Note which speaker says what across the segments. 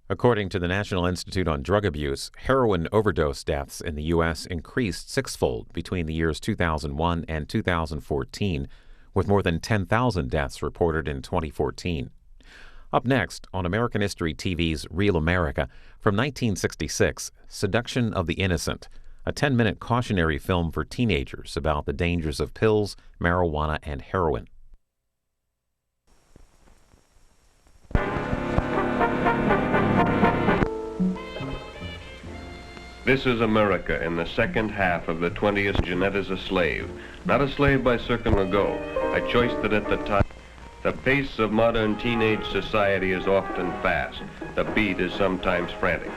Speaker 1: According to the National Institute on Drug Abuse, heroin overdose deaths in the U.S. increased sixfold between the years 2001 and 2014, with more than 10,000 deaths reported in 2014. Up next, on American History TV's Real America, from 1966, Seduction of the Innocent, a 10-minute cautionary film for teenagers about the dangers of pills, marijuana, and heroin.
Speaker 2: This is America in the second half of the 20th. Jeanette is a slave, not a slave by circa ago, a choice that at the time. The pace of modern teenage society is often fast. The beat is sometimes frantic.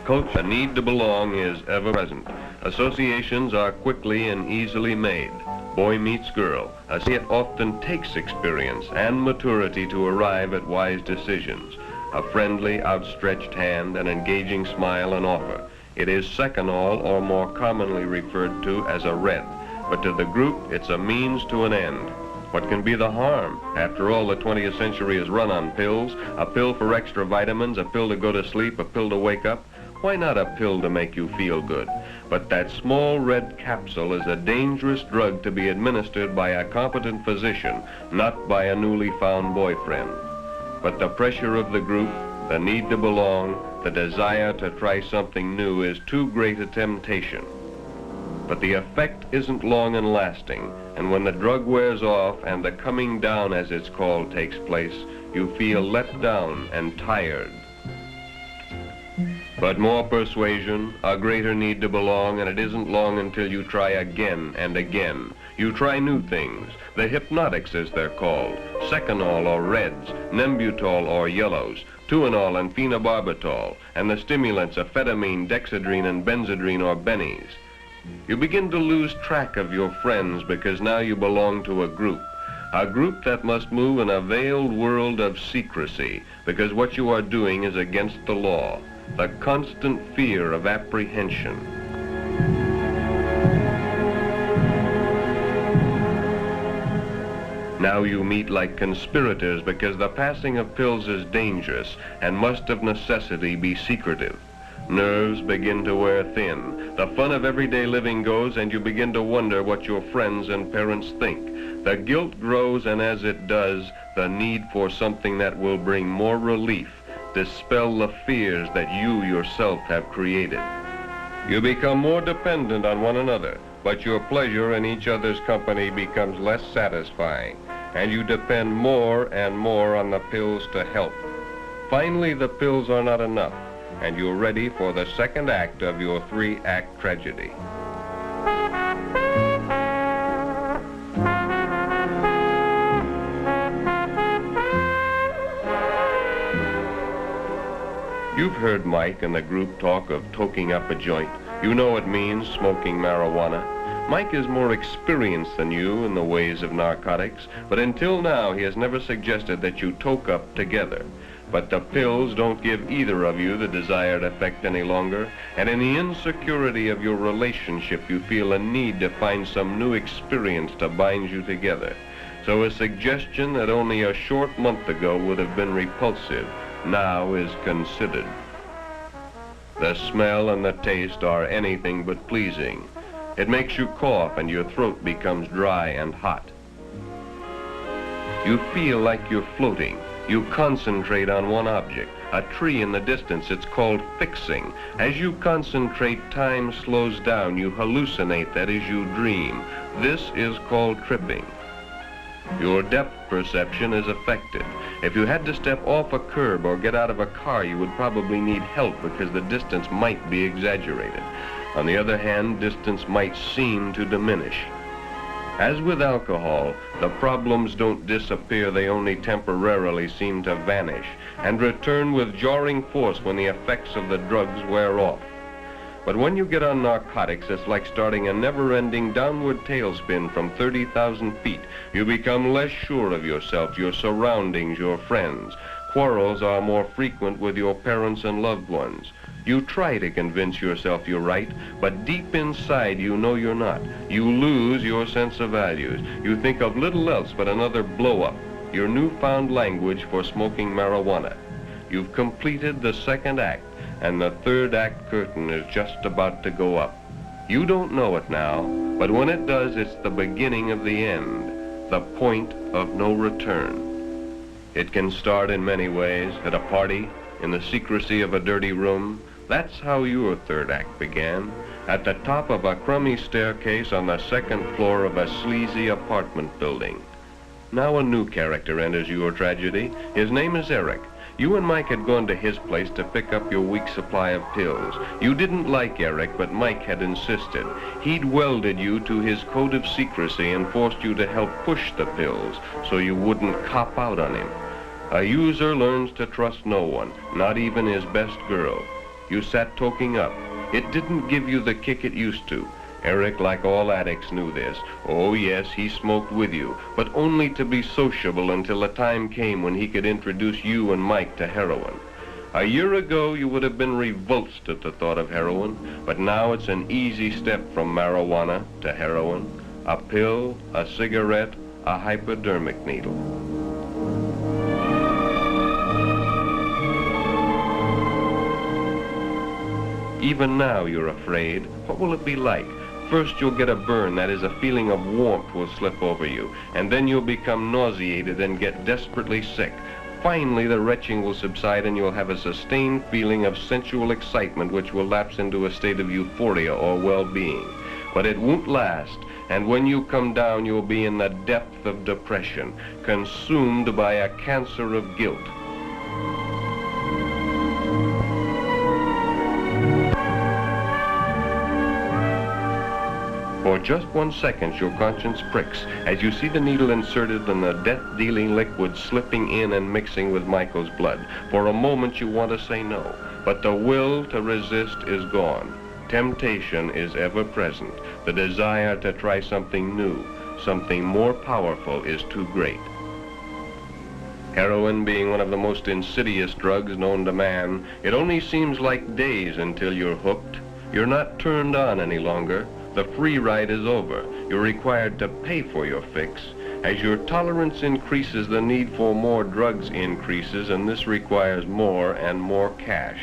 Speaker 2: Culture, the need to belong, is ever present. Associations are quickly and easily made. Boy meets girl. It often takes experience and maturity to arrive at wise decisions. A friendly, outstretched hand, an engaging smile, and offer. It is seconal, or more commonly referred to as a red, but to the group it's a means to an end. What can be the harm? After all, the 20th century is run on pills. A pill for extra vitamins, a pill to go to sleep, a pill to wake up. Why not a pill to make you feel good? But that small red capsule is a dangerous drug to be administered by a competent physician, not by a newly found boyfriend. But the pressure of the group, the need to belong, the desire to try something new is too great a temptation. But the effect isn't long and lasting, and when the drug wears off and the coming down, as it's called, takes place, you feel let down and tired. But more persuasion, a greater need to belong, and it isn't long until you try again and again. You try new things, the hypnotics as they're called, seconal or reds, nembutol or yellows, tuinol and phenobarbital, and the stimulants amphetamine, dexedrine, and benzedrine or bennies. You begin to lose track of your friends because now you belong to a group that must move in a veiled world of secrecy because what you are doing is against the law, the constant fear of apprehension. Now you meet like conspirators because the passing of pills is dangerous and must of necessity be secretive. Nerves begin to wear thin. The fun of everyday living goes, and you begin to wonder what your friends and parents think. The guilt grows, and as it does, the need for something that will bring more relief, dispel the fears that you yourself have created. You become more dependent on one another, but your pleasure in each other's company becomes less satisfying, and you depend more and more on the pills to help. Finally, the pills are not enough, and you're ready for the second act of your three-act tragedy. You've heard Mike and the group talk of toking up a joint. You know it means smoking marijuana. Mike is more experienced than you in the ways of narcotics, but until now he has never suggested that you toke up together. But the pills don't give either of you the desired effect any longer, and in the insecurity of your relationship you feel a need to find some new experience to bind you together. So a suggestion that only a short month ago would have been repulsive now is considered. The smell and the taste are anything but pleasing. It makes you cough and your throat becomes dry and hot. You feel like you're floating. You concentrate on one object, a tree in the distance. It's called fixing. As you concentrate, time slows down. You hallucinate, that is, you dream. This is called tripping. Your depth perception is affected. If you had to step off a curb or get out of a car, you would probably need help because the distance might be exaggerated. On the other hand, distance might seem to diminish. As with alcohol, the problems don't disappear, they only temporarily seem to vanish and return with jarring force when the effects of the drugs wear off. But when you get on narcotics, it's like starting a never-ending downward tailspin from 30,000 feet. You become less sure of yourself, your surroundings, your friends. Quarrels are more frequent with your parents and loved ones. You try to convince yourself you're right, but deep inside you know you're not. You lose your sense of values. You think of little else but another blow-up, your newfound language for smoking marijuana. You've completed the second act, and the third act curtain is just about to go up. You don't know it now, but when it does, it's the beginning of the end, the point of no return. It can start in many ways, at a party, in the secrecy of a dirty room. That's how your third act began, at the top of a crummy staircase on the second floor of a sleazy apartment building. Now a new character enters your tragedy. His name is Eric. You and Mike had gone to his place to pick up your week's supply of pills. You didn't like Eric, but Mike had insisted. He'd welded you to his code of secrecy and forced you to help push the pills so you wouldn't cop out on him. A user learns to trust no one, not even his best girl. You sat toking up. It didn't give you the kick it used to. Eric, like all addicts, knew this. Oh yes, he smoked with you, but only to be sociable until a time came when he could introduce you and Mike to heroin. A year ago, you would have been revulsed at the thought of heroin, but now it's an easy step from marijuana to heroin. A pill, a cigarette, a hypodermic needle. Even now you're afraid. What will it be like? First you'll get a burn, that is, a feeling of warmth will slip over you, and then you'll become nauseated and get desperately sick. Finally the retching will subside and you'll have a sustained feeling of sensual excitement which will lapse into a state of euphoria or well-being. But it won't last, and when you come down you'll be in the depth of depression, consumed by a cancer of guilt. For just 1 second, your conscience pricks as you see the needle inserted and the death-dealing liquid slipping in and mixing with Michael's blood. For a moment, you want to say no, but the will to resist is gone. Temptation is ever present. The desire to try something new, something more powerful, is too great. Heroin being one of the most insidious drugs known to man, it only seems like days until you're hooked. You're not turned on any longer. The free ride is over. You're required to pay for your fix. As your tolerance increases, the need for more drugs increases, and this requires more and more cash.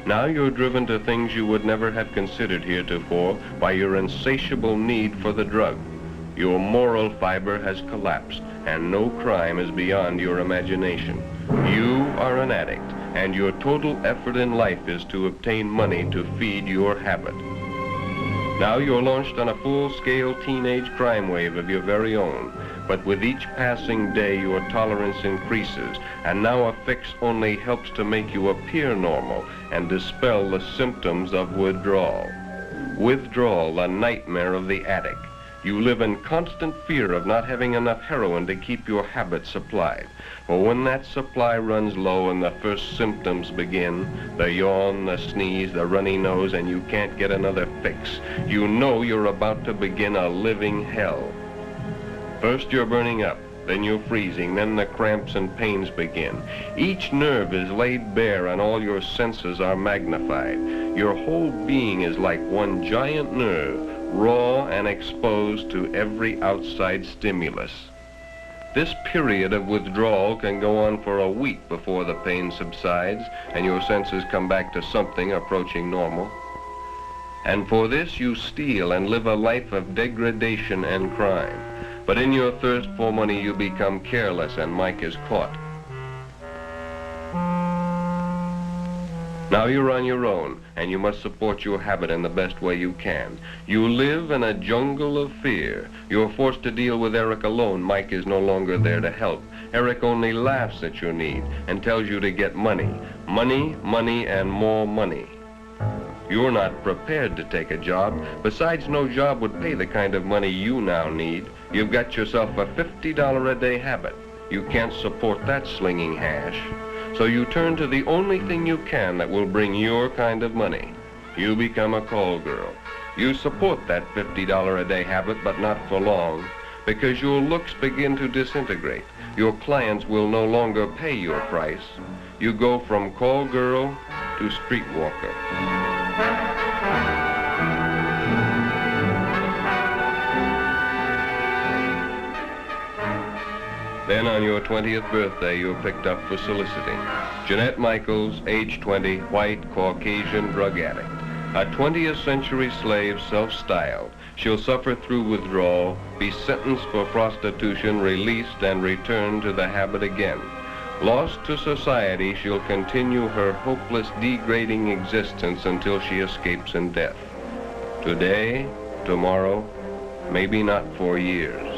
Speaker 2: Now you're driven to things you would never have considered heretofore by your insatiable need for the drug. Your moral fiber has collapsed, and no crime is beyond your imagination. You are an addict, and your total effort in life is to obtain money to feed your habit. Now you're launched on a full-scale teenage crime wave of your very own, but with each passing day your tolerance increases, and now a fix only helps to make you appear normal and dispel the symptoms of withdrawal. Withdrawal, the nightmare of the addict. You live in constant fear of not having enough heroin to keep your habit supplied. For when that supply runs low and the first symptoms begin, the yawn, the sneeze, the runny nose, and you can't get another fix, you know you're about to begin a living hell. First you're burning up, then you're freezing, then the cramps and pains begin. Each nerve is laid bare and all your senses are magnified. Your whole being is like one giant nerve, raw and exposed to every outside stimulus. This period of withdrawal can go on for a week before the pain subsides and your senses come back to something approaching normal. And for this you steal and live a life of degradation and crime. But in your thirst for money you become careless and Mike is caught. Now you're on your own, and you must support your habit in the best way you can. You live in a jungle of fear. You're forced to deal with Eric alone. Mike is no longer there to help. Eric only laughs at your need and tells you to get money. Money, money, and more money. You're not prepared to take a job. Besides, no job would pay the kind of money you now need. You've got yourself a $50 a day habit. You can't support that slinging hash. So you turn to the only thing you can that will bring your kind of money. You become a call girl. You support that $50 a day habit, but not for long, because your looks begin to disintegrate. Your clients will no longer pay your price. You go from call girl to streetwalker. Then on your 20th birthday, you're picked up for soliciting. Jeanette Michaels, age 20, white, Caucasian, drug addict. A 20th century slave, self-styled. She'll suffer through withdrawal, be sentenced for prostitution, released, and returned to the habit again. Lost to society, she'll continue her hopeless, degrading existence until she escapes in death. Today, tomorrow, maybe not for years.